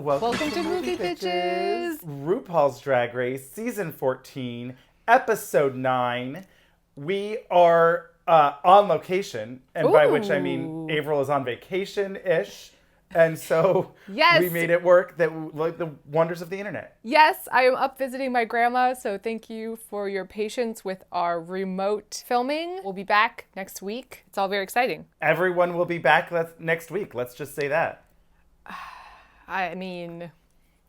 Welcome to Movie Bitches. RuPaul's Drag Race, Season 14, Episode 9. We are on location, and by which I mean Avaryl is on vacation-ish. And so we made it work, like the wonders of the internet. Yes, I am up visiting my grandma, so thank you for your patience with our remote filming. We'll be back next week. It's all very exciting. Everyone will be back next week. Let's just say that. I mean,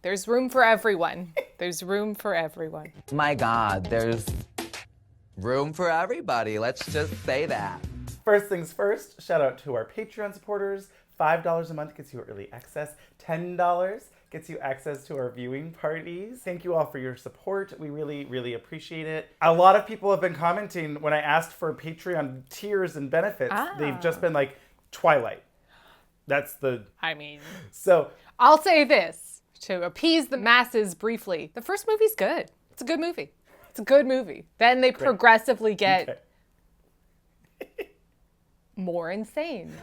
there's room for everyone. There's room for everyone. My God, there's room for everybody. Let's just say that. First things first, shout out to our Patreon supporters. $5 a month gets you early access. $10 gets you access to our viewing parties. Thank you all for your support. We really, really appreciate it. A lot of people have been commenting when I asked for Patreon tiers and benefits. They've just been like, Twilight. That's the... So... I'll say this, to appease the masses briefly. The first movie's good. It's a good movie. It's a good movie. Then they progressively get more insane.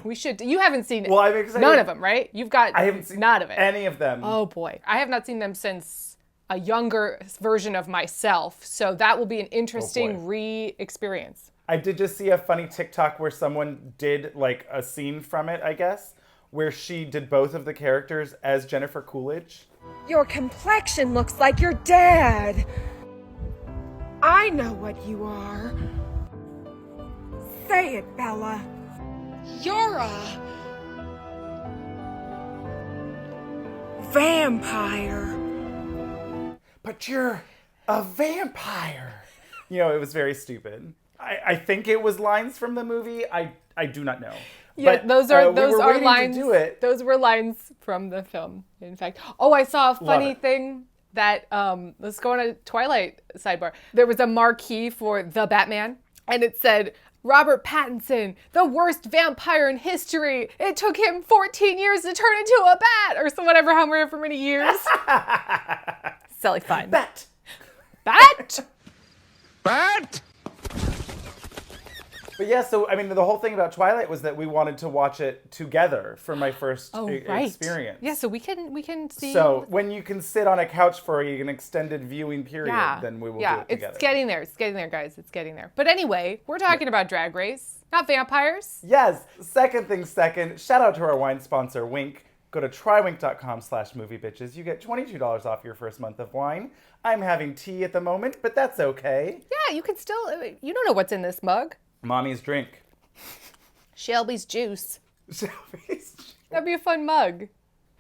We should. You haven't seen well, I'm excited. None of them, right? You've got. I haven't seen none of it. Any of them. Oh boy, I have not seen them since a younger version of myself. So that will be an interesting re-experience. I did just see a funny TikTok where someone did like a scene from it, I guess, where she did both of the characters as Jennifer Coolidge. Your complexion looks like your dad. I know what you are. Say it, Bella. You're a vampire. But you're a vampire. You know, it was very stupid. I think it was lines from the movie. I do not know. Yeah, but, those are lines. To do it. Those were lines from the film. In fact, I saw a funny thing that let's go on a Twilight sidebar. There was a marquee for The Batman, and it said, Robert Pattinson, the worst vampire in history. It took him 14 years to turn into a bat, or so whatever, however many years. Silly fun. Bat. But yeah, so I mean, the whole thing about Twilight was that we wanted to watch it together for my first experience. Yeah, so we can see. So when you can sit on a couch for an extended viewing period, then we will do it together. It's getting there. It's getting there, guys. It's getting there. But anyway, we're talking about Drag Race, not vampires. Yes. Second thing second, shout out to our wine sponsor, Wink. Go to trywink.com/moviebitches. You get $22 off your first month of wine. I'm having tea at the moment, but that's okay. Yeah, you can still, you don't know what's in this mug. Mommy's drink. Shelby's juice. Shelby's juice. That'd be a fun mug.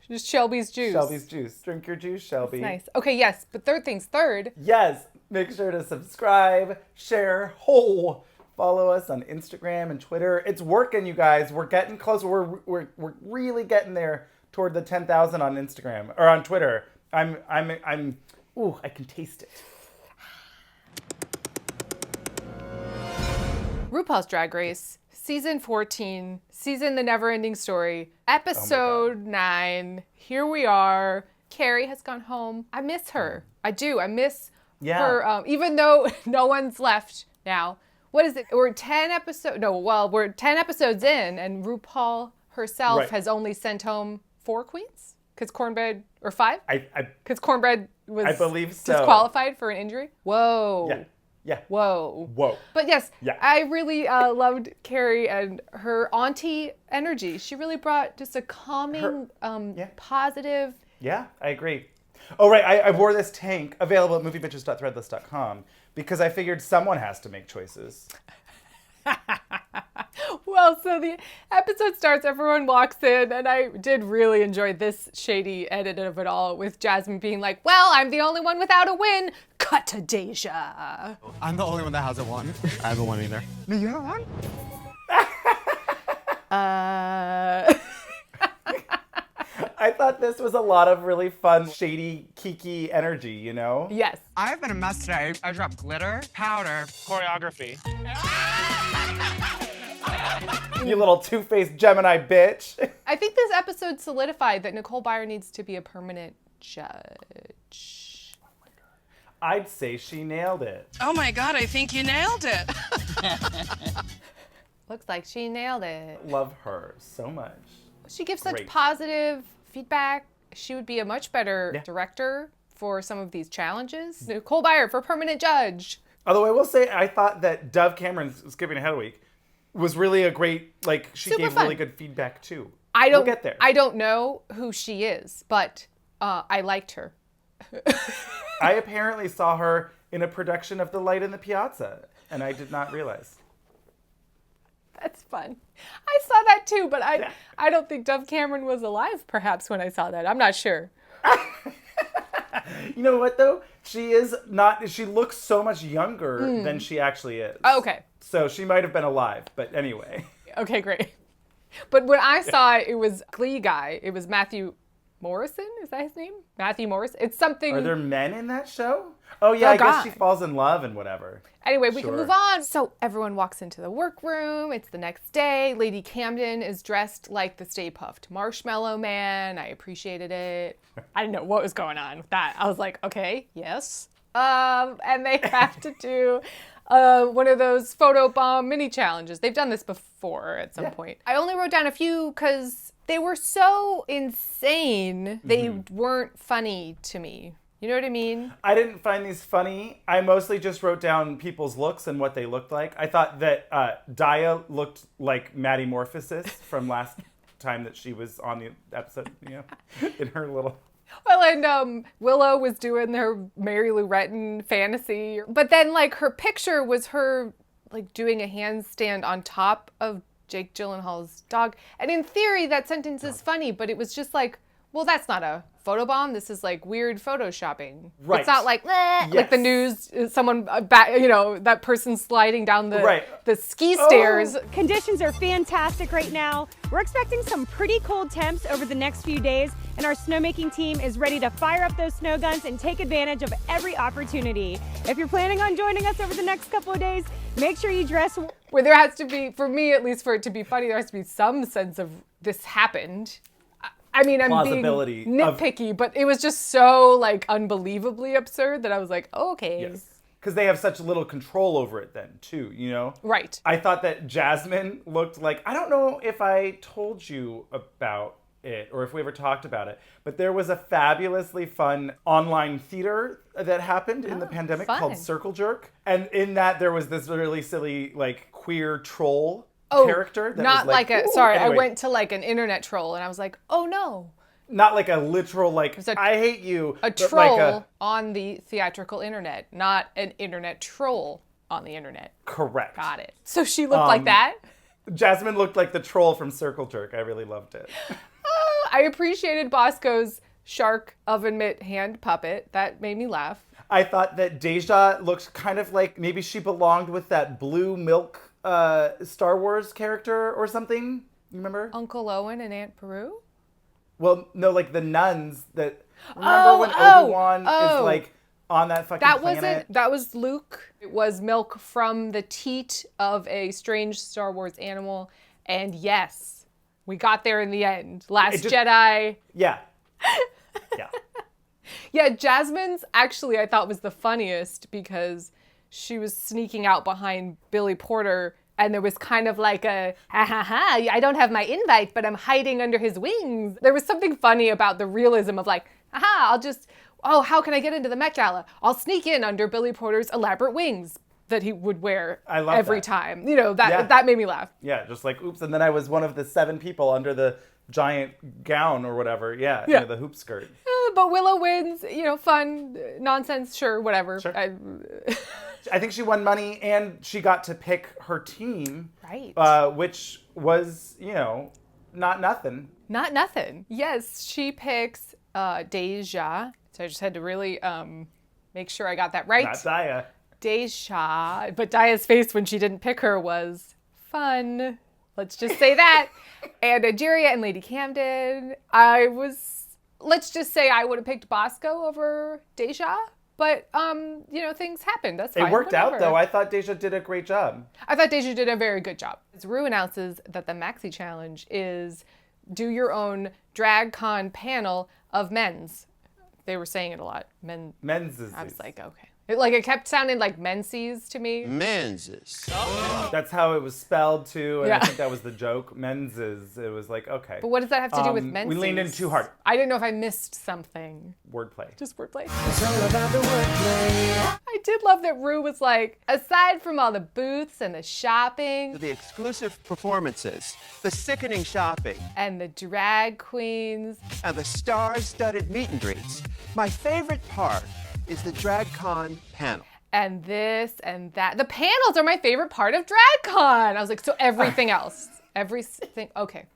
Just Shelby's juice. Shelby's juice. Drink your juice, Shelby. That's nice. Okay, yes, but third things third. Yes, make sure to subscribe, share, follow us on Instagram and Twitter. It's working, you guys. We're getting closer. We're really getting there toward the 10,000 on Instagram or on Twitter. I can taste it. RuPaul's Drag Race, Season 14, Season The Never-Ending Story, Episode 9. Here we are. Carrie has gone home. I miss her. I do. I miss her, even though no one's left now. What is it? We're 10 episodes in, and RuPaul herself has only sent home 4 queens? Because Cornbread, or 5? Because Cornbread was I believe so. disqualified for an injury? Whoa. Yeah. Whoa. But yes, I really loved Carrie and her auntie energy. She really brought just a calming, positive. Yeah, I agree. Oh, right. I wore this tank, available at moviebitches.threadless.com, because I figured someone has to make choices. Well, so the episode starts, everyone walks in, and I did really enjoy this shady edit of it all with Jasmine being like, well, I'm the only one without a win. Cut to Deja. I'm the only one that hasn't won. I haven't won either. No, you haven't won? I thought this was a lot of really fun, shady, kiki energy, you know? Yes. I've been a mess today. I dropped glitter, powder, choreography. You little two-faced Gemini bitch. I think this episode solidified that Nicole Byer needs to be a permanent judge. I'd say she nailed it. Oh my God, I think you nailed it. Looks like she nailed it. Love her so much. She gives such Great. positive feedback. She would be a much better director for some of these challenges. Nicole Byer for permanent judge. Although I will say, I thought that Dove Cameron, skipping ahead a week, was really a great, like, she Super gave fun. really good feedback too. We'll get there. I don't know who she is, but I liked her. I apparently saw her in a production of The Light in the Piazza, and I did not realize. That's fun. I saw that too, but I don't think Dove Cameron was alive perhaps when I saw that. I'm not sure. You know what though? She is not, she looks so much younger than she actually is. Oh, okay. So she might have been alive, but anyway. Okay, great. But when I saw it, it was Glee guy. It was Matthew Morrison. Is that his name? Matthew Morrison. It's something. Are there men in that show? Oh yeah, I guess she falls in love and whatever. Anyway, we can move on. So everyone walks into the workroom. It's the next day. Lady Camden is dressed like the Stay Puft Marshmallow Man. I appreciated it. I didn't know what was going on with that. I was like, okay, yes. And they have to do one of those photo bomb mini challenges. They've done this before at some point. I only wrote down a few because they were so insane. They weren't funny to me. You know what I mean? I didn't find these funny. I mostly just wrote down people's looks and what they looked like. I thought that Daya looked like Maddie Morphosis from last time that she was on the episode, you know, in her little... Well, and Willow was doing her Mary Lou Retton fantasy. But then, like, her picture was her, like, doing a handstand on top of Jake Gyllenhaal's dog. And in theory, that sentence is funny, but it was just like, well, that's not a photobomb. This is like weird photoshopping. Right. It's not like, like the news, someone, you know, that person sliding down the ski stairs. Conditions are fantastic right now. We're expecting some pretty cold temps over the next few days, and our snowmaking team is ready to fire up those snow guns and take advantage of every opportunity. If you're planning on joining us over the next couple of days, make sure you dress... Where there has to be, for me at least, for it to be funny, there has to be some sense of this happened. I mean, I'm being nitpicky, but it was just so, like, unbelievably absurd that I was like, oh, okay. Yes. Because they have such little control over it then, too, you know? Right. I thought that Jasmine looked like... I don't know if I told you about it or if we ever talked about it, but there was a fabulously fun online theater that happened in the pandemic called Circle Jerk. And in that, there was this really silly, like, queer troll character. That not was like a, sorry, anyway. I went to like an internet troll and I was like, oh no. Not like a literal, like, I hate you. A troll like on the theatrical internet, not an internet troll on the internet. Correct. Got it. So she looked like that? Jasmine looked like the troll from Circle Jerk. I really loved it. I appreciated Bosco's shark oven mitt hand puppet. That made me laugh. I thought that Deja looked kind of like maybe she belonged with that blue milk Star Wars character or something. You remember? Uncle Owen and Aunt Peru? Well, no, like the nuns that... Remember when Obi-Wan is like on that fucking planet? That was Luke. It was milk from the teat of a strange Star Wars animal. And yes, we got there in the end. Last Jedi. Yeah. Yeah. Yeah, Jasmine's actually I thought was the funniest because she was sneaking out behind Billy Porter and there was kind of like a, ha ha ha, I don't have my invite, but I'm hiding under his wings. There was something funny about the realism of like, aha, how can I get into the Met Gala? I'll sneak in under Billy Porter's elaborate wings that he would wear every time. You know, that made me laugh. Yeah, just like, oops, and then I was one of the 7 people under the giant gown or whatever. Yeah. You know, the hoop skirt. But Willow wins, you know, fun, nonsense, sure, whatever. Sure. I think she won money and she got to pick her team. Right. Which was, you know, not nothing. Not nothing. Yes, she picks Deja. So I just had to really make sure I got that right. Not Daya. Deja. But Daya's face when she didn't pick her was fun. Let's just say that. And Angeria and Lady Camden. Let's just say I would have picked Bosco over Deja. But, you know, things happened. That's fine. It worked out, though. I thought Deja did a great job. I thought Deja did a very good job. Ru announces that the Maxi Challenge is do your own drag con panel of men's. They were saying it a lot. Men's. Is. I was like, okay. It kept sounding like Menses to me. Menses. That's how it was spelled too, and Yeah. I think that was the joke. Menses. It was like, okay. But what does that have to do with Menses? We leaned in too hard. I didn't know if I missed something. Wordplay. Just wordplay. It's all about the wordplay. I did love that Ru was like, aside from all the booths and the shopping The exclusive performances, the sickening shopping, and the drag queens, and the star-studded meet and greets, my favorite part is the DragCon panel. and this and that. The panels are my favorite part of DragCon. I was like, so everything else. Everything. Okay.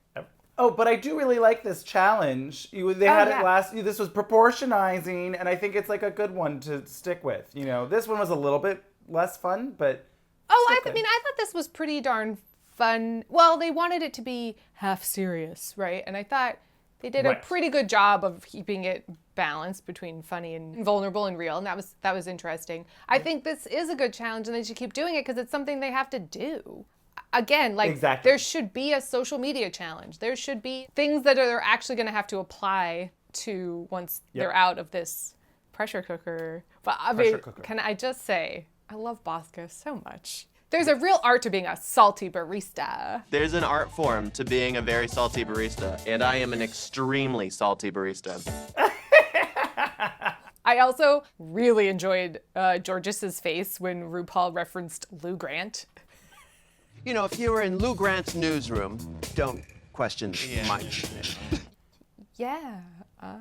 Oh, but I do really like this challenge. They had it last. This was proportionizing, and I think it's like a good one to stick with. You know, this one was a little bit less fun, but. I thought this was pretty darn fun. Well, they wanted it to be half serious, right? And I thought they did a pretty good job of keeping it balanced between funny and vulnerable and real, and that was interesting. I think this is a good challenge, and they should keep doing it because it's something they have to do. Again, there should be a social media challenge. There should be things that they're actually going to have to apply to once they're out of this pressure cooker. But I mean, can I just say, I love Bosco so much. There's a real art to being a salty barista. There's an art form to being a very salty barista, and I am an extremely salty barista. I also really enjoyed Georgis's face when RuPaul referenced Lou Grant. You know, if you were in Lou Grant's newsroom, don't question my name. Yeah. What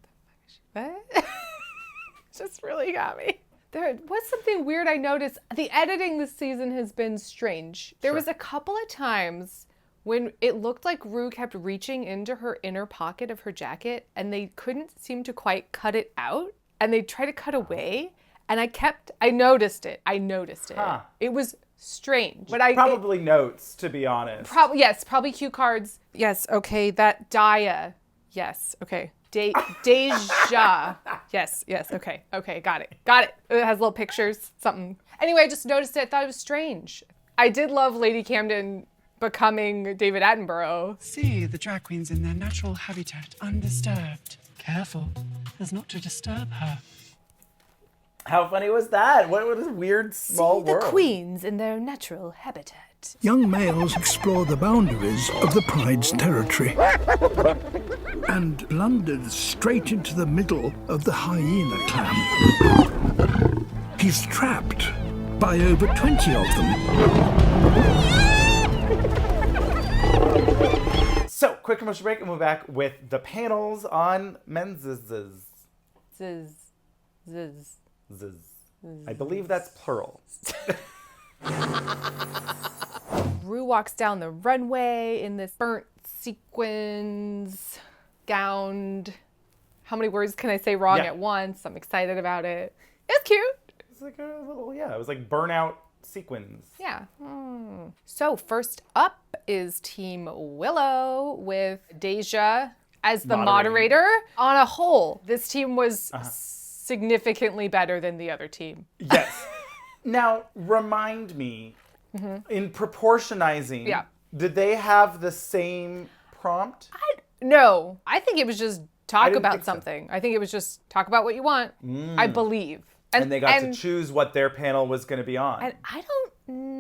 the fuck is she? What? Just really got me. There was something weird I noticed. The editing this season has been strange. There was a couple of times when it looked like Ru kept reaching into her inner pocket of her jacket and they couldn't seem to quite cut it out. And they tried to cut away. And I noticed it. Huh. It was strange. But Probably notes, to be honest. Yes, probably cue cards. Yes, okay, that Daya. Yes, okay. Deja. Yes, okay, got it. It has little pictures, something. Anyway, I just noticed it. I thought it was strange. I did love Lady Camden becoming David Attenborough. See the drag queens in their natural habitat, undisturbed. Careful, as not to disturb her. How funny was that? What a weird small world. The queens in their natural habitat. Young males explore the boundaries of the pride's territory and blundered straight into the middle of the hyena clan. He's trapped by over 20 of them. So, quick commercial break and we'll be back with the panels on Menses. Ziz. I believe that's plural. Ru walks down the runway in this burnt sequins gowned. How many words can I say wrong at once? I'm excited about it. It's cute. It's like a little, it was like burnout sequins. Yeah. So first up is Team Willow with Deja as the moderator. On a whole, this team was significantly better than the other team. Yes. Now, remind me, in proportionizing, did they have the same prompt? No. I think it was just talk about something. I think it was just talk about what you want, I believe. And they got to choose what their panel was going to be on. And I don't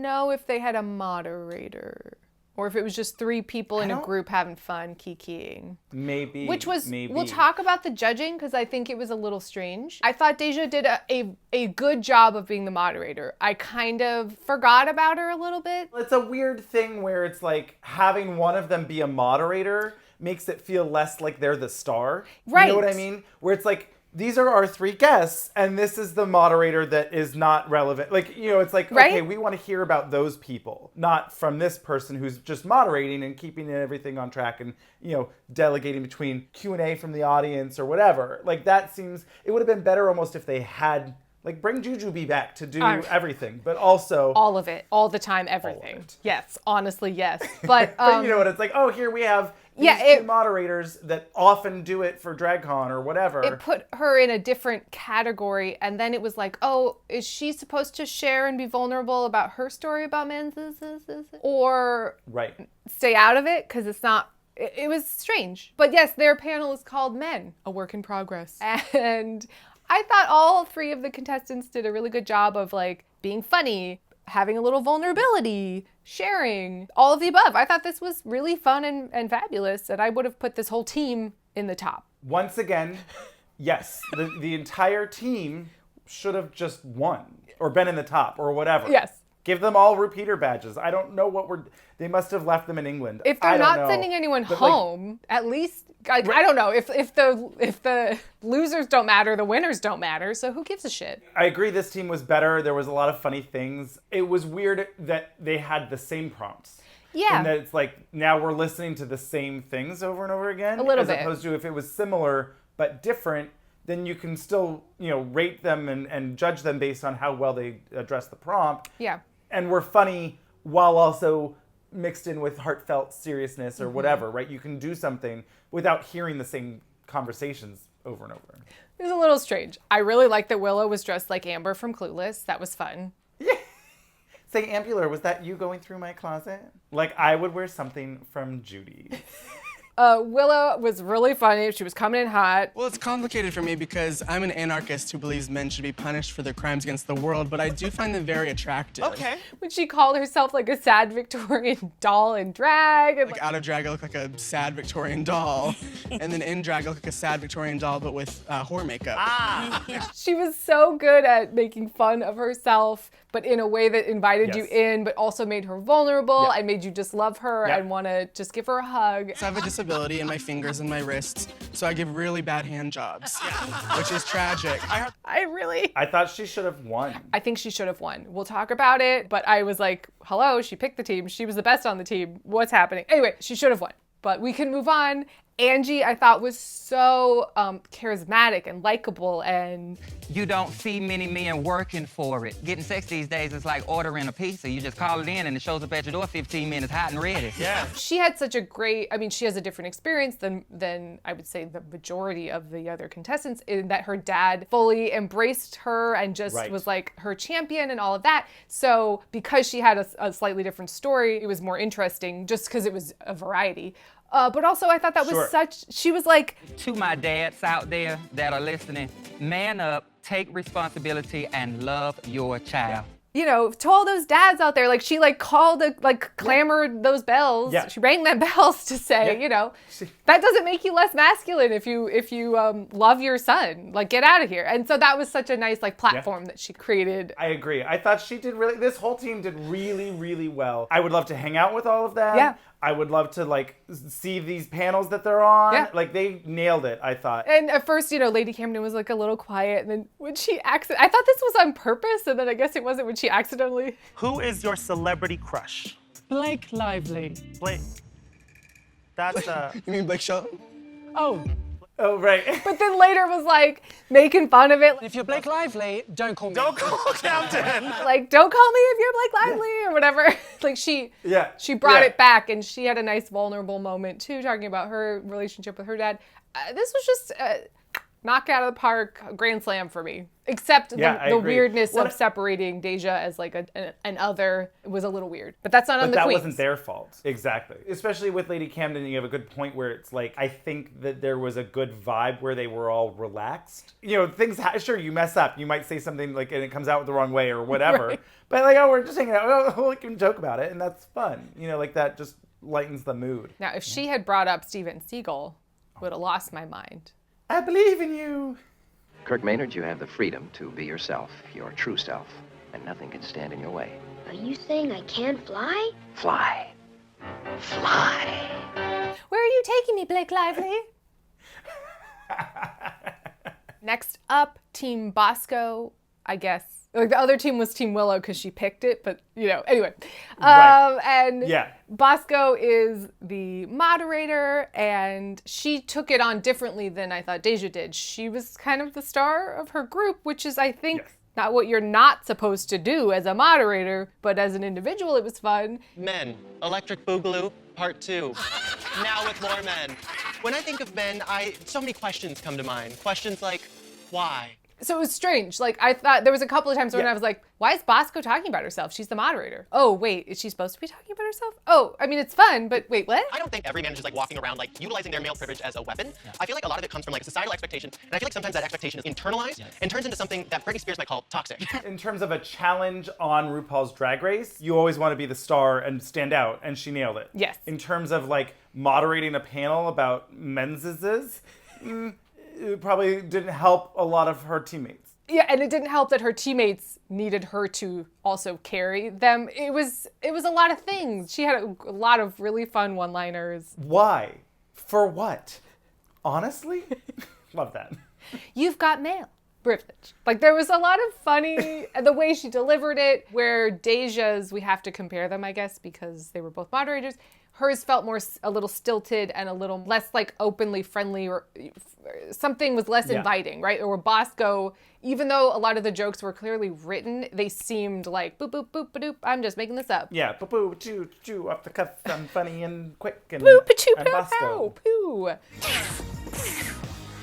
know if they had a moderator or if it was just three people in a group having fun kikiing. Maybe. We'll talk about the judging because I think it was a little strange. I thought Deja did a good job of being the moderator. I kind of forgot about her a little bit. It's a weird thing where it's like having one of them be a moderator makes it feel less like they're the star. Right. You know what I mean? Where it's like, these are our three guests, and this is the moderator that is not relevant. Like, it's like, okay, we want to hear about those people, not from this person who's just moderating and keeping everything on track and, delegating between Q&A from the audience or whatever. Like, that seems, it would have been better almost if they had, like, bring Jujubee back to do everything, but also... all of it, all the time, everything. Yes, honestly, yes. But, but you know what, it's like, here we have... these two moderators that often do it for DragCon or whatever. It put her in a different category, and then it was like, is she supposed to share and be vulnerable about her story about men's? Or stay out of it? Because it's not... It was strange. But yes, their panel is called Men, a Work in Progress. And I thought all 3 of the contestants did a really good job of like being funny, having a little vulnerability, sharing, all of the above. I thought this was really fun and fabulous, and I would have put this whole team in the top. Once again, yes, the entire team should have just won or been in the top or whatever. Yes. Give them all repeater badges. I don't know they must have left them in England. If they're not sending anyone home, at least, I don't know, if the losers don't matter, the winners don't matter, so who gives a shit? I agree this team was better. There was a lot of funny things. It was weird that they had the same prompts. Yeah. And that it's like, now we're listening to the same things over and over again. A little bit. As opposed to if it was similar but different, then you can still, rate them and judge them based on how well they address the prompt. Yeah. And were funny while also mixed in with heartfelt seriousness or whatever, right? You can do something without hearing the same conversations over and over. It was a little strange. I really liked that Willow was dressed like Amber from Clueless. That was fun. Yeah. Say, Ambular, was that you going through my closet? Like, I would wear something from Judy. Willow was really funny. She was coming in hot. Well, it's complicated for me because I'm an anarchist who believes men should be punished for their crimes against the world, but I do find them very attractive. Okay. When she called herself like a sad Victorian doll in drag. And like out of drag, I look like a sad Victorian doll. And then in drag, I look like a sad Victorian doll, but with whore makeup. She was so good at making fun of herself, but in a way that invited you in, but also made her vulnerable and made you just love her and want to just give her a hug. So I have a disability in my fingers and my wrists, so I give really bad hand jobs, which is tragic. I thought she should have won. I think she should have won. We'll talk about it, but I was like, hello, she picked the team. She was the best on the team. What's happening? Anyway, she should have won, but we can move on. Angie, I thought, was so charismatic and likable, and you don't see many men working for it. Getting sex these days is like ordering a pizza. You just call it in and it shows up at your door 15 minutes hot and ready. Yeah. She had such a great, she has a different experience than I would say the majority of the other contestants, in that her dad fully embraced her and just was like her champion and all of that. So because she had a slightly different story, it was more interesting just because it was a variety. But also I thought that was she was like... To my dads out there that are listening, man up, take responsibility, and love your child. To all those dads out there, like she called, clamored those bells. Yeah. She rang them bells to say, that doesn't make you less masculine if you love your son. Like, get out of here. And so that was such a nice platform that she created. I agree. I thought this whole team did really, really well. I would love to hang out with all of them. Yeah. I would love to see these panels that they're on. Yeah. They nailed it, I thought. And at first, Lady Camden was a little quiet, and then when she I thought this was on purpose, and then I guess it wasn't when she accidentally. Who is your celebrity crush? Blake Lively. Blake. That's You mean Blake Shelton? Oh, right. But then later was making fun of it. If you're Blake Lively, don't call me. Don't call Camden. Don't call me if you're Blake Lively or whatever. She brought it back, and she had a nice vulnerable moment too, talking about her relationship with her dad. This was just knock out of the park, grand slam for me. Except the weirdness of separating Deja as an other was a little weird. But that's not on the Queens. Queens. That wasn't their fault. Exactly. Especially with Lady Camden, you have a good point where it's I think that there was a good vibe where they were all relaxed. Things, sure, you mess up. You might say something and it comes out the wrong way or whatever. Right. But we're just hanging out. We can joke about it, and that's fun. That just lightens the mood. Now, if she had brought up Steven Seagull, I would have lost my mind. I believe in you. Kirk Maynard, you have the freedom to be yourself, your true self, and nothing can stand in your way. Are you saying I can't fly? Fly. Fly. Where are you taking me, Blake Lively? Next up, Team Bosco, I guess. The other team was Team Willow because she picked it, but anyway. Bosco is the moderator, and she took it on differently than I thought Deja did. She was kind of the star of her group, which is, I think, not what you're not supposed to do as a moderator, but as an individual, it was fun. Men, Electric Boogaloo, Part 2. Now with more men. When I think of men, so many questions come to mind. Questions like, why? So it was strange. Like, I thought there was a couple of times when I was like, why is Bosco talking about herself? She's the moderator. Oh, wait, is she supposed to be talking about herself? Oh, I mean, it's fun, but wait, what? I don't think every manager is like walking around like utilizing their male privilege as a weapon. I feel like a lot of it comes from like a societal expectation, and I feel like sometimes that expectation is internalized and turns into something that Britney Spears might call toxic. In terms of a challenge on RuPaul's Drag Race, you always want to be the star and stand out, and she nailed it. Yes. In terms of like moderating a panel about menses, it probably didn't help a lot of her teammates. Yeah, and it didn't help that her teammates needed her to also carry them. It was a lot of things. She had a lot of really fun one-liners. Why? For what? Honestly? Love that. You've got mail. Privilege. Like, there was a lot of funny, the way she delivered it, where Deja's, we have to compare them, I guess, because they were both moderators. Hers felt a little stilted and a little less like openly friendly, or something was less inviting, right? Or Bosco, even though a lot of the jokes were clearly written, they seemed like boop, boop, boop, ba-doop, I'm just making this up. Yeah, boop, boop, choo, choo, off the cuff, I'm funny and quick and, boop, choo, and pow, Bosco. Poo.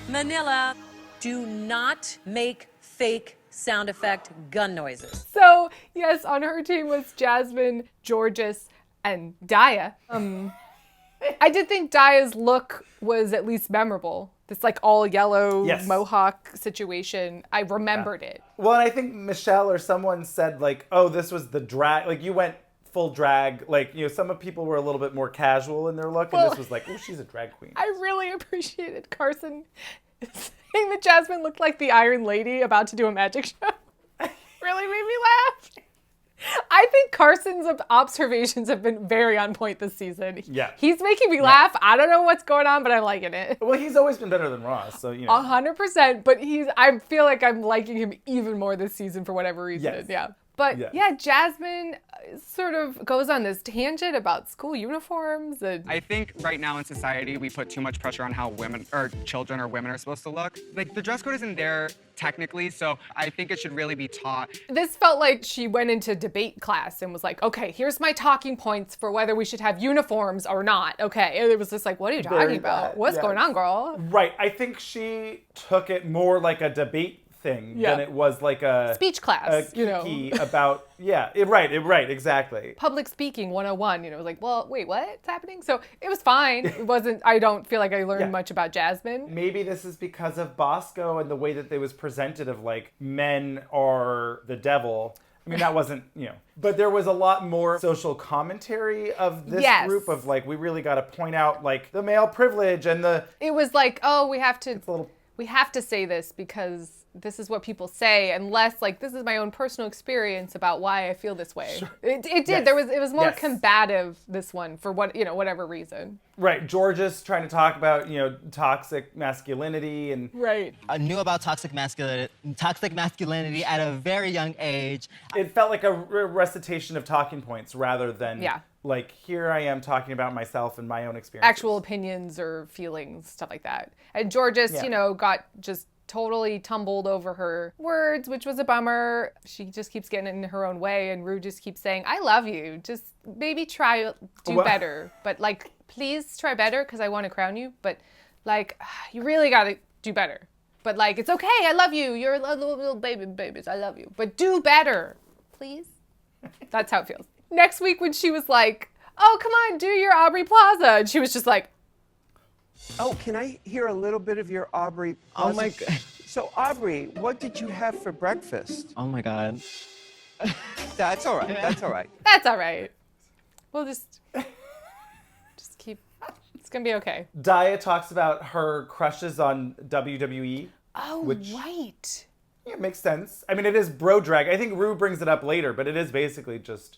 Manila, do not make fake sound effect gun noises. So, yes, on her team was Yasmine, Georges, and Daya. I did think Daya's look was at least memorable. This like all yellow mohawk situation. I remembered it. Well, and I think Michelle or someone said like, oh, this was the drag. Like you went full drag. Like, you know, some of people were a little bit more casual in their look. And this was like, oh, she's a drag queen. I really appreciated Carson saying that Yasmine looked like the Iron Lady about to do a magic show. Really made me laugh. I think Carson's observations have been very on point this season. Yeah. He's making me laugh. I don't know what's going on, but I'm liking it. Well, he's always been better than Ross, so, you know. 100%, but I feel like I'm liking him even more this season for whatever reason. Yes. Yeah. But yeah, Yasmine sort of goes on this tangent about school uniforms. And I think right now in society, we put too much pressure on how women or children or women are supposed to look. Like the dress code isn't there technically, so I think it should really be taught. This felt like she went into debate class and was like, okay, here's my talking points for whether we should have uniforms or not. Okay, and it was just like, what are you talking about? What's going on, girl? Right, I think she took it more like a debate thing than it was like a speech class, you know, about right, exactly. Public speaking 101, you know, it was like, well, wait, what's happening? So it was fine. It wasn't, I don't feel like I learned much about Yasmine. Maybe this is because of Bosco and the way that they was presented of like men are the devil. I mean, that wasn't, you know, but there was a lot more social commentary of this group of like, we really got to point out like the male privilege and the. It was like, oh, we have to say this because this is what people say, and less like this is my own personal experience about why I feel this way. Sure. It did. Yes. It was more combative, this one, for whatever reason. Right. Georges trying to talk about, you know, toxic masculinity and right. I knew about toxic masculinity at a very young age. It felt like a recitation of talking points rather than like, here I am talking about myself and my own experience. Actual opinions or feelings, stuff like that. And Georges, you know, got just totally tumbled over her words, which was a bummer. She just keeps getting in her own way, and Ru just keeps saying, I love you. Just maybe do better. But like, please try better because I want to crown you. But like, you really got to do better. But like, it's okay. I love you. You're a little babies. I love you. But do better, please. That's how it feels. Next week when she was like, oh, come on, do your Aubrey Plaza. And she was just like, oh, can I hear a little bit of your Aubrey Plaza? Oh my God. So Aubrey, what did you have for breakfast? Oh my God. That's all right. That's all right. That's all right. We'll just keep, it's gonna be okay. Daya talks about her crushes on WWE. Oh, right. Yeah, makes sense. I mean, it is bro drag. I think Ru brings it up later, but it is basically just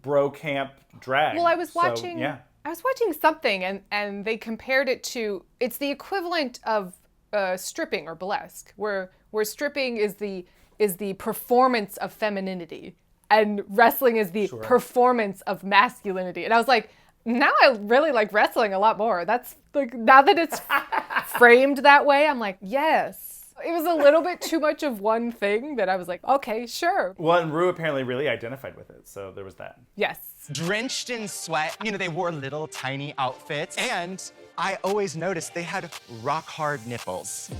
bro camp drag. Well, I was watching something and they compared it to, it's the equivalent of stripping or burlesque, where stripping is the performance of femininity and wrestling is the performance of masculinity. And I was like, now I really like wrestling a lot more. That's like, now that it's framed that way, I'm like, yes. It was a little bit too much of one thing that I was like, okay, sure. Well, and Ru apparently really identified with it, so there was that. Yes. Drenched in sweat, you know, they wore little tiny outfits, and I always noticed they had rock-hard nipples.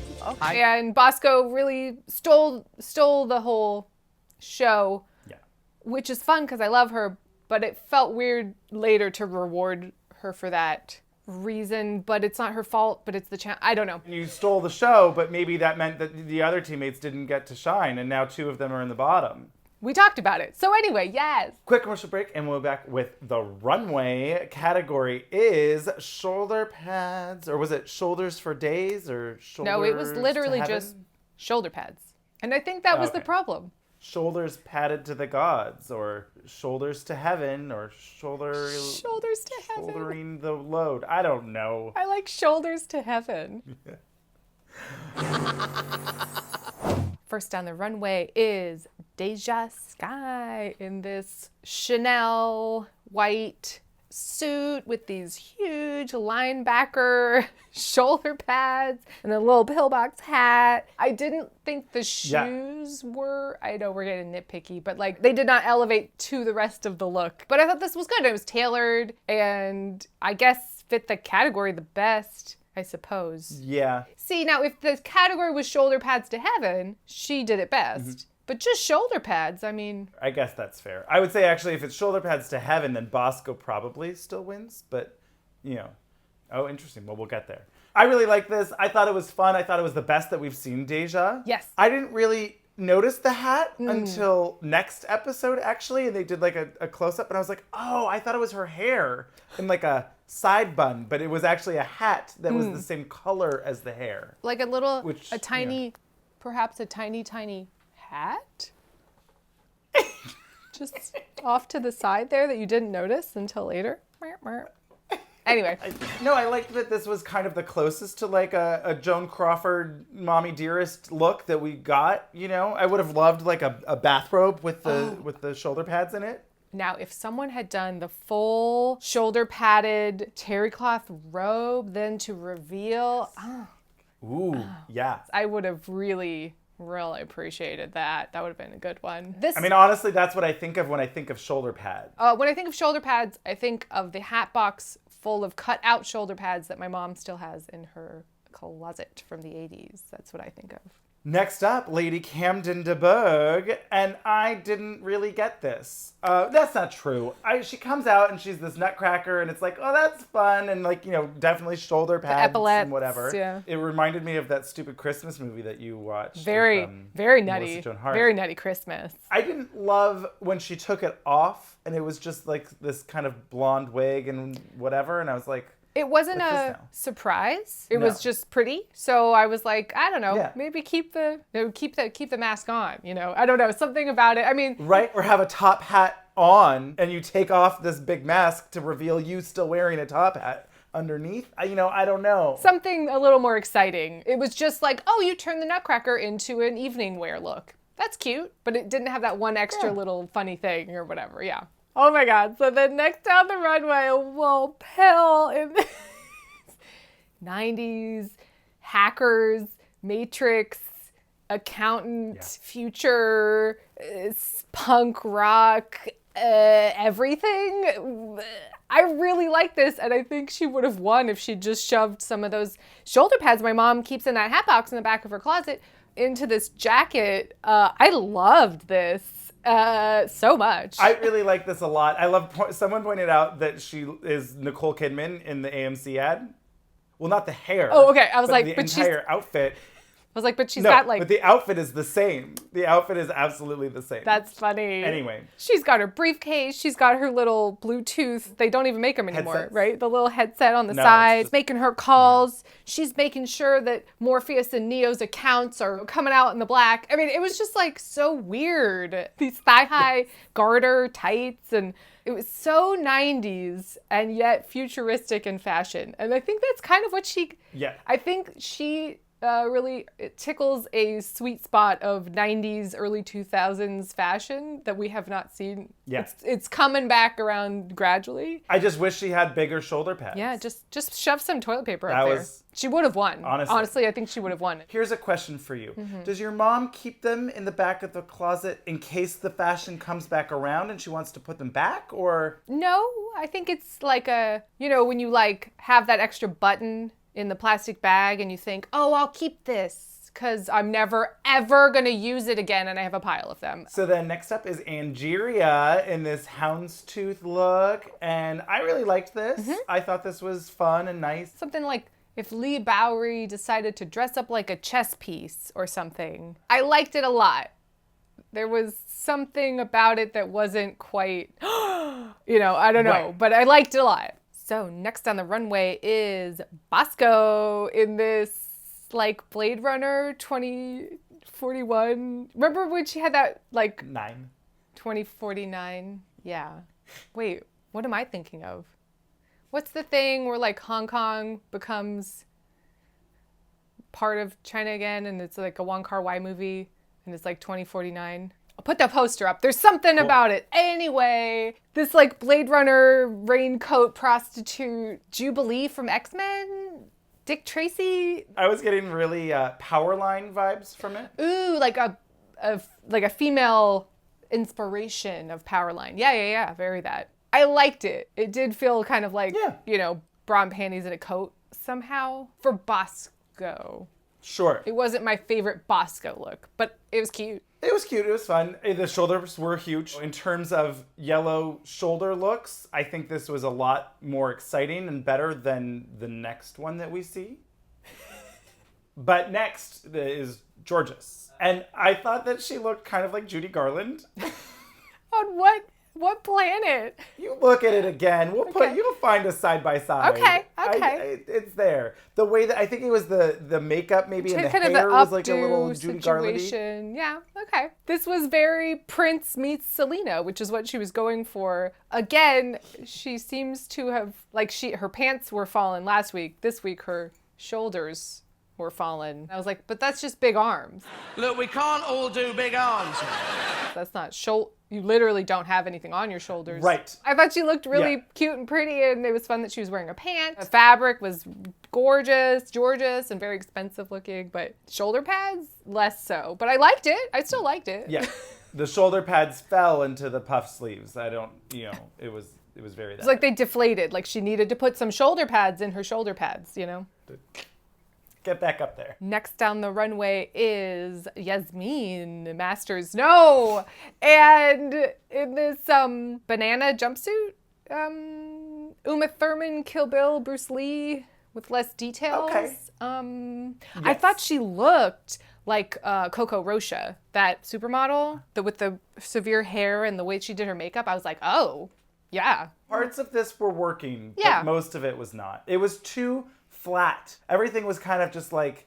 And Bosco really stole the whole show, which is fun because I love her, but it felt weird later to reward her for that reason, but it's not her fault, but it's the I don't know. You stole the show, but maybe that meant that the other teammates didn't get to shine, and now 2 of them are in the bottom. We talked about it. So anyway, yes. Quick commercial break, and we'll be back with the runway. Category is shoulder pads, or was it shoulders for days, or shoulders No, it was literally to just shoulder pads. And I think that was the problem. Shoulders padded to the gods, or shoulders to heaven, or shoulders to heaven. Shouldering the load. I don't know. I like shoulders to heaven. First down the runway is Deja Skye in this Chanel white suit with these huge linebacker shoulder pads and a little pillbox hat. I didn't think the shoes were, I know we're getting nitpicky, but like they did not elevate to the rest of the look. But I thought this was good. It was tailored and I guess fit the category the best, I suppose. Yeah. See, now if the category was shoulder pads to heaven, she did it best. But just shoulder pads, I mean... I guess that's fair. I would say, actually, if it's shoulder pads to heaven, then Bosco probably still wins. But, you know. Oh, interesting. Well, we'll get there. I really like this. I thought it was fun. I thought it was the best that we've seen Deja. Yes. I didn't really notice the hat until next episode, actually. And they did, like, a close-up. And I was like, oh, I thought it was her hair in, like, a side bun. But it was actually a hat that was the same color as the hair. Like a little, perhaps a tiny hat? Just off to the side there that you didn't notice until later. Anyway. No, I liked that this was kind of the closest to like a Joan Crawford Mommy Dearest look that we got, you know? I would have loved like a bathrobe with the shoulder pads in it. Now, if someone had done the full shoulder padded terry cloth robe, then to reveal, yeah. I would have really appreciated that. That would have been a good one. I mean, honestly, that's what I think of when I think of shoulder pads. When I think of shoulder pads, I think of the hat box full of cut out shoulder pads that my mom still has in her closet from the 80s. That's what I think of. Next up, Lady Camden de Berg, and I didn't really get this. That's not true. She comes out and she's this nutcracker, and it's like, oh, that's fun, and like, you know, definitely shoulder pads and whatever. Yeah. It reminded me of that stupid Christmas movie that you watched. Very nutty. Very nutty Christmas. I didn't love when she took it off, and it was just like this kind of blonde wig and whatever, and I was like, it wasn't a surprise. It was just pretty. So I was like, I don't know, maybe keep the mask on, you know? I don't know, something about it. I mean, right? Or have a top hat on and you take off this big mask to reveal you still wearing a top hat underneath. I don't know. Something a little more exciting. It was just like, oh, you turned the Nutcracker into an evening wear look. That's cute, but it didn't have that one extra little funny thing or whatever. Yeah. Oh my God. So then next down the runway, a little pill in the 90s, hackers, Matrix, accountant, future, punk rock, everything. I really like this, and I think she would have won if she just shoved some of those shoulder pads my mom keeps in that hat box in the back of her closet into this jacket. I loved this. So much. I really like this a lot. I love, someone pointed out that she is Nicole Kidman in the AMC ad. Well, not the hair. Oh, okay. I was like, the entire outfit. I was like, but she's got like... but the outfit is the same. The outfit is absolutely the same. That's funny. Anyway. She's got her briefcase. She's got her little Bluetooth. They don't even make them anymore, Headsets. right? The little headset on the side. Making her calls. She's making sure that Morpheus and Neo's accounts are coming out in the black. I mean, it was just like so weird. These thigh-high garter tights, and it was so 90s and yet futuristic in fashion. And I think that's kind of what she... Yeah. I think she it tickles a sweet spot of 90s, early 2000s fashion that we have not seen. Yeah. It's coming back around gradually. I just wish she had bigger shoulder pads. Yeah, just shove some toilet paper up there. She would have won. Honestly, I think she would have won. Here's a question for you. Mm-hmm. Does your mom keep them in the back of the closet in case the fashion comes back around and she wants to put them back, or? No, I think it's like when you like have that extra button in the plastic bag and you think, oh, I'll keep this because I'm never, ever going to use it again, and I have a pile of them. So then next up is Angeria in this houndstooth look, and I really liked this. Mm-hmm. I thought this was fun and nice. Something like if Lee Bowery decided to dress up like a chess piece or something. I liked it a lot. There was something about it that wasn't quite, I don't know, Right. but I liked it a lot. So next on the runway is Bosco in this like Blade Runner 2041. Remember when she had that like 2049? Yeah. Wait, what am I thinking of? What's the thing where like Hong Kong becomes part of China again and it's like a Wong Kar-wai movie and it's like 2049? I'll put the poster up. There's something about it. Anyway, this like Blade Runner raincoat prostitute Jubilee from X-Men, Dick Tracy. I was getting really Powerline vibes from it. Ooh, like a female inspiration of Powerline. Yeah, very that. I liked it. It did feel kind of like, bra and panties and a coat somehow for Bosco. Sure. It wasn't my favorite Bosco look, but it was cute. It was cute. It was fun. The shoulders were huge. In terms of yellow shoulder looks, I think this was a lot more exciting and better than the next one that we see. But next is Georges. And I thought that she looked kind of like Judy Garland. On what planet? You look at it again. You'll find us side by side. Okay. It's there. The way that I think it was the makeup maybe and the kind hair of was like a little situation. Judy Garland-y. Yeah, okay. This was very Prince meets Selena, which is what she was going for. Again, she seems to have her pants were fallen last week. This week her shoulders were fallen. I was like, but that's just big arms. Look, we can't all do big arms. That's not you literally don't have anything on your shoulders. Right. I thought she looked really cute and pretty, and it was fun that she was wearing a pant. The fabric was gorgeous, and very expensive looking, but shoulder pads, less so. But I liked it. I still liked it. Yeah. The shoulder pads fell into the puff sleeves. It was very that. It's like they deflated. Like she needed to put some shoulder pads in her shoulder pads, Get back up there. Next down the runway is Yasmine Masters. No! And in this banana jumpsuit, Uma Thurman, Kill Bill, Bruce Lee with less details. Okay. I thought she looked like Coco Rocha, that supermodel with the severe hair and the way she did her makeup. I was like, oh, yeah. Parts of this were working, Yeah. but most of it was not. It was too flat. Everything was kind of just like,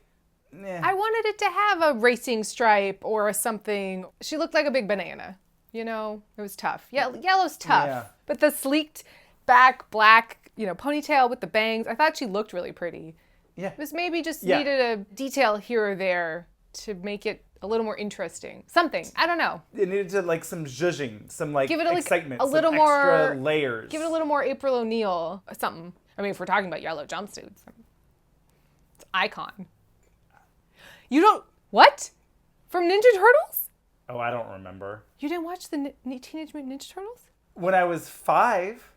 I wanted it to have a racing stripe or something. She looked like a big banana. It was tough. Yeah, yellow's tough. Yeah. But the sleeked back black, ponytail with the bangs, I thought she looked really pretty. Yeah. It was maybe just needed a detail here or there to make it a little more interesting. Something. I don't know. It needed to some zhuzhing, some Give it excitement, a little some more extra layers. Give it a little more April O'Neil something. I mean, if we're talking about yellow jumpsuits, it's icon. You don't what? From Ninja Turtles? Oh, I don't remember. You didn't watch the Teenage Mutant Ninja Turtles? When I was 5.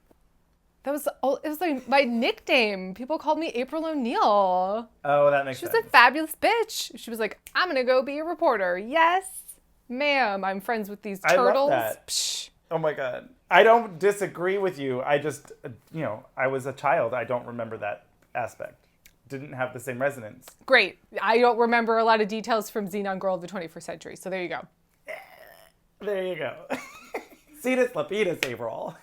It was like my nickname. People called me April O'Neil. Oh, that makes sense. sense. She was a fabulous bitch. She was like, I'm going to go be a reporter. Yes, ma'am. I'm friends with these turtles. I love that. Psh. Oh my God. I don't disagree with you. I just, I was a child. I don't remember that aspect. Didn't have the same resonance. Great. I don't remember a lot of details from Xenon Girl of the 21st Century. So there you go. There you go. Cetus Lapidus, Avaryl.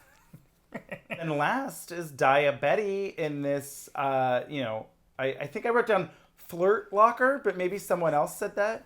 And last is Betty in this, I think I wrote down flirt locker, but maybe someone else said that.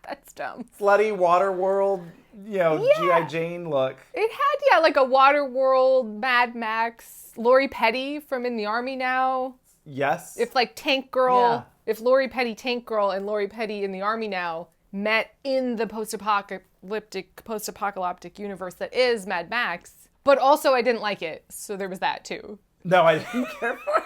That's dumb. Slutty Waterworld, G.I. Jane look. It had, like a Waterworld, Mad Max, Lori Petty from In the Army Now. Yes. If like Tank Girl, Yeah. if Lori Petty Tank Girl and Lori Petty in the army now met in the post-apocalyptic universe that is Mad Max, but also I didn't like it, so there was that too. No, I didn't care for it.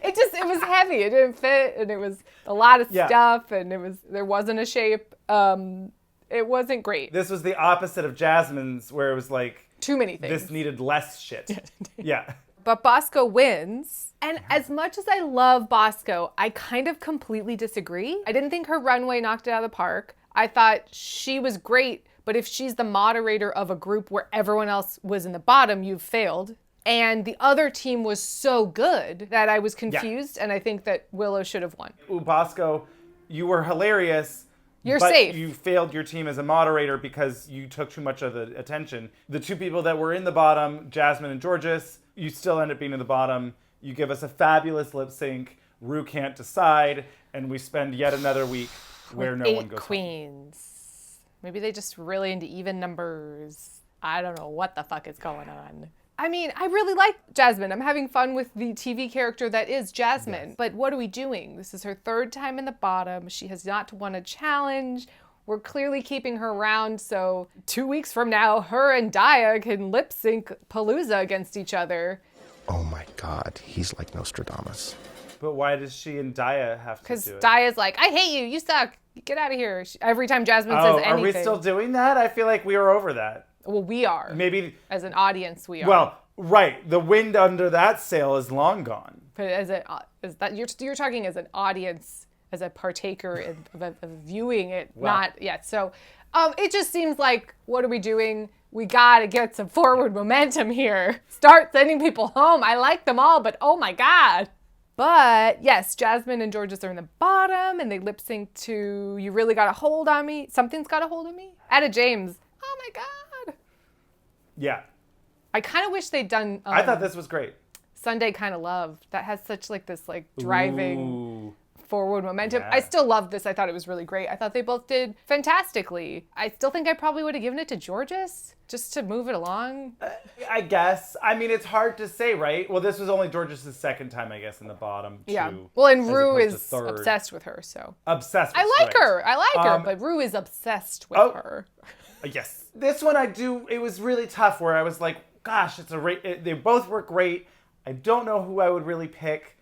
It was heavy. It didn't fit, and it was a lot of stuff, and there wasn't a shape. It wasn't great. This was the opposite of Jasmine's, where it was like too many things. This needed less shit. Yeah. But Bosco wins. And as much as I love Bosco, I kind of completely disagree. I didn't think her runway knocked it out of the park. I thought she was great, but if she's the moderator of a group where everyone else was in the bottom, you've failed. And the other team was so good that I was confused, and I think that Willow should have won. Ooh, Bosco, you were hilarious. You're but safe. You failed your team as a moderator because you took too much of the attention. The two people that were in the bottom, Jasmine and Georges, you still end up being in the bottom. You give us a fabulous lip sync. Ru can't decide, and we spend yet another week where With no one 8 goes queens. Maybe they just really into even numbers. I don't know what the fuck is going on. I mean, I really like Jasmine. I'm having fun with the TV character that is Jasmine. Yes. But what are we doing? This is her 3rd time in the bottom. She has not won a challenge. We're clearly keeping her around, so 2 weeks from now, her and Daya can lip sync Palooza against each other. Oh my God, he's like Nostradamus. But why does she and Daya have to do it? Because Daya's like, I hate you, you suck, get out of here. Every time Jasmine says anything. Are we still doing that? I feel like we are over that. Well, we are. Maybe. As an audience, we are. Well, right. The wind under that sail is long gone. But you're talking as an audience, as a partaker of viewing it, not yet. So it just seems like, what are we doing? We got to get some forward momentum here. Start sending people home. I like them all, but oh my God. But yes, Jasmine and Georges are in the bottom, and they lip sync to You Really Got a Hold on Me. Something's Got a Hold on Me. Etta James. Oh my God. Yeah. I kind of wish they'd done... I thought this was great. Sunday Kind of Love. That has such like this like driving forward momentum. Yeah. I still love this. I thought it was really great. I thought they both did fantastically. I still think I probably would have given it to Georges just to move it along. I guess. I mean, it's hard to say, right? Well, this was only Georges' 2nd time, I guess, in the bottom. Yeah. Well, and Ru is obsessed with her, so. Obsessed with her. I like her, but Ru is obsessed with her. Yes. This one it was really tough where I was like, gosh, they both were great. I don't know who I would really pick.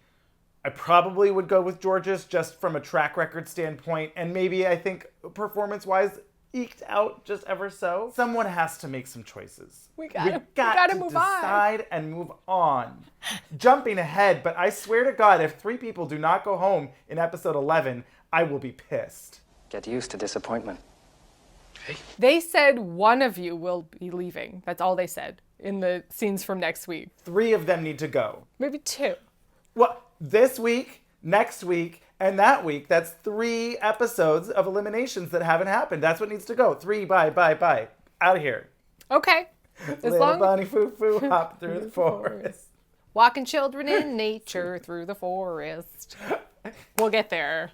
I probably would go with Georges just from a track record standpoint, and maybe I think performance-wise eked out just ever so. Someone has to make some choices. We gotta move decide and move on. Jumping ahead, but I swear to God, if 3 people do not go home in episode 11, I will be pissed. Get used to disappointment. They said one of you will be leaving. That's all they said in the scenes from next week. 3 of them need to go. Maybe 2. Well, this week, next week, and that week, that's 3 episodes of eliminations that haven't happened. That's what needs to go. 3, bye. Out of here. Okay. Little bunny foo-foo hop through the forest. Walking children in nature through the forest. We'll get there.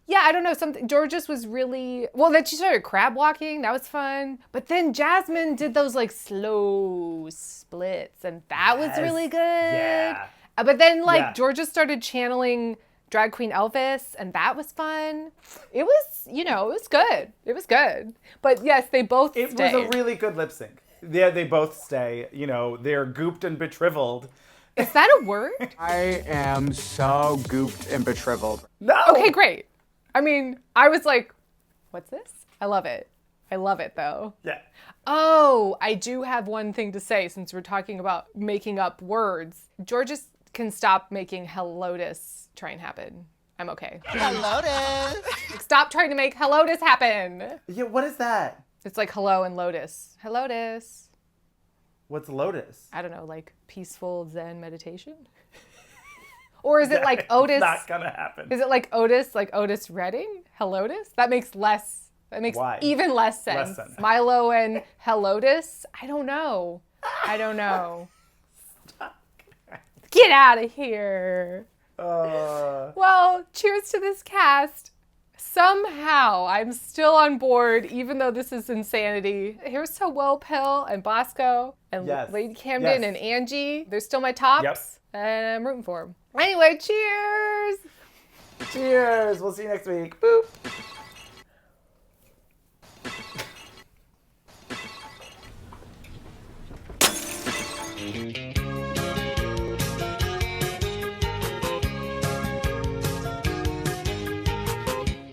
Yeah, I don't know. Georges was really... Well, then she started crab walking. That was fun. But then Jasmine did those, like, slow splits. And that was really good. Yeah. But then, Georges started channeling Drag Queen Elvis. And that was fun. It was, it was good. It was good. But, yes, they both stayed. It was a really good lip sync. Yeah, they both stay. They're gooped and betriveled. Is that a word? I am so gooped and betriveled. No! Okay, great. I mean, I was like, what's this? I love it. I love it, though. Yeah. Oh, I do have one thing to say since we're talking about making up words. Georges can stop making Hellotus try and happen. I'm okay. Hellotus! Stop trying to make Hellotus happen. Yeah, what is that? It's like hello and lotus. Hellotus. What's lotus? I don't know, like peaceful Zen meditation? Or is it like Otis? Not gonna happen. Is it like Otis Redding? Hellotus? That makes even less sense. Milo and Hellotus? I don't know. Get out of here. Well, cheers to this cast. somehow I'm still on board, even though this is insanity. Here's to Will Pill and Bosco and Lady Camden and Angie. They're still my tops. Yep. And I'm rooting for them. Anyway, cheers. Cheers. We'll see you next week. Boop.